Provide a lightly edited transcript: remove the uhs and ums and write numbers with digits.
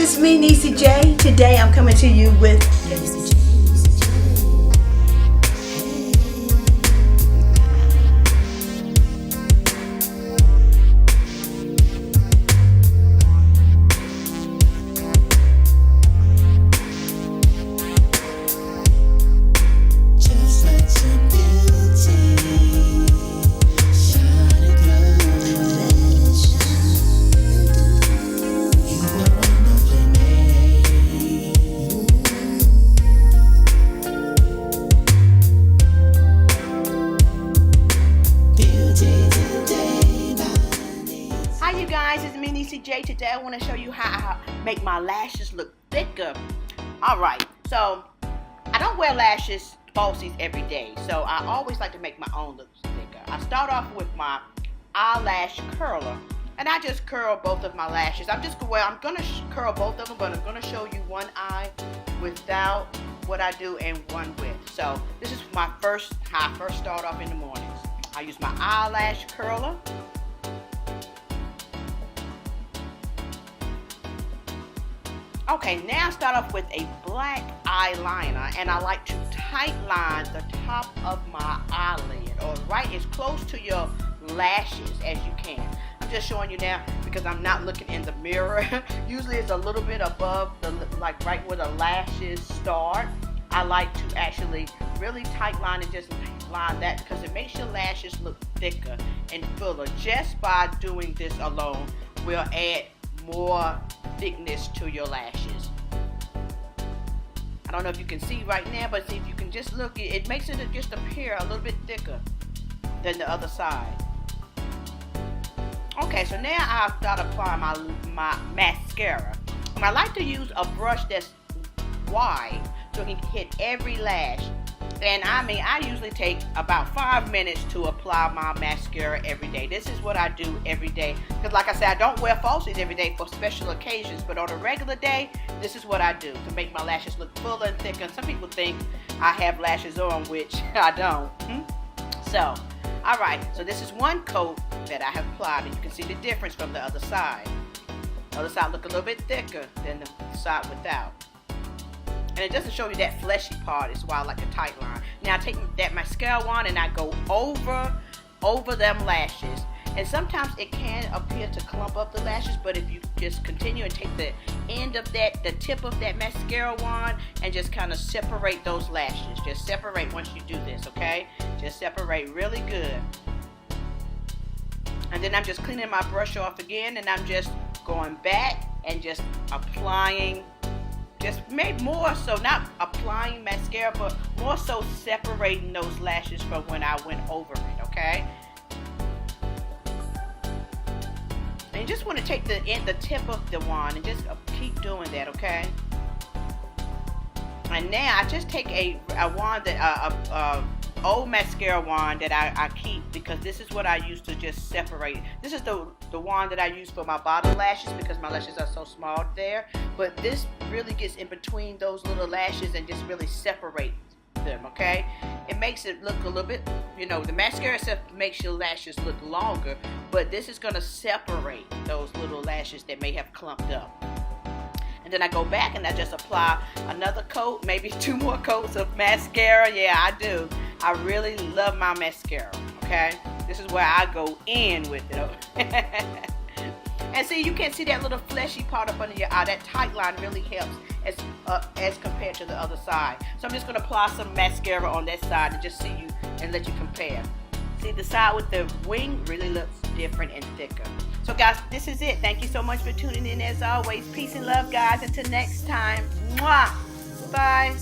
it's me, NeeCJae. Today I'm coming to you with guys, it's me, NeeCJae. Today I want to show you how I make my lashes look thicker. Alright, so I don't wear lashes, falsies, every day, so I always like to make my own look thicker. I start off with my eyelash curler, and I just curl both of my lashes. I'm going to curl both of them, but I'm going to show you one eye without what I do and one with. So this is how I first start off in the mornings. I use my eyelash curler. Okay, now I start off with a black eyeliner, and I like to tight line the top of my eyelid, or right as close to your lashes as you can. I'm just showing you now because I'm not looking in the mirror. Usually it's a little bit above the, like right where the lashes start. I like to actually really tight line and just line that because it makes your lashes look thicker and fuller. Just by doing this alone will add more thickness to your lashes. I don't know if you can see right now, but see if you can just look, it makes it just appear a little bit thicker than the other side. Okay, so now I'll start applying my mascara. And I like to use a brush that's wide so it can hit every lash. And I usually take about 5 minutes to apply my mascara every day. This is what I do every day. Because like I said, I don't wear falsies every day for special occasions. But on a regular day, this is what I do to make my lashes look fuller and thicker. And some people think I have lashes on, which I don't. So, alright. So this is one coat that I have applied. And you can see the difference from the other side. The other side look a little bit thicker than the side without. And it doesn't show you that fleshy part, is why I like to tight line. Now I take that mascara wand and I go over them lashes. And sometimes it can appear to clump up the lashes, but if you just continue and take the end of that, the tip of that mascara wand, and just kind of separate those lashes. Just separate once you do this, okay? Just separate really good. And then I'm just cleaning my brush off again, and I'm just going back and just applying. Just maybe more so, not applying mascara, but more so separating those lashes from when I went over it, okay? And you just want to take the tip of the wand and just keep doing that, okay? And now I just take a wand that old mascara wand that I keep, because this is what I use to just separate. This is the wand that I use for my bottom lashes because my lashes are so small there. But this really gets in between those little lashes and just really separates them, okay? It makes it look a little bit, the mascara itself makes your lashes look longer, but this is going to separate those little lashes that may have clumped up. And then I go back and I just apply another coat, maybe 2 more coats of mascara. Yeah, I do. I really love my mascara, okay? This is where I go in with it. And see, you can see that little fleshy part up under your eye. That tight line really helps as compared to the other side. So I'm just going to apply some mascara on that side and just see you and let you compare. See, the side with the wing really looks different and thicker. So guys, this is it. Thank you so much for tuning in as always. Peace and love, guys. Until next time. Mwah! Bye.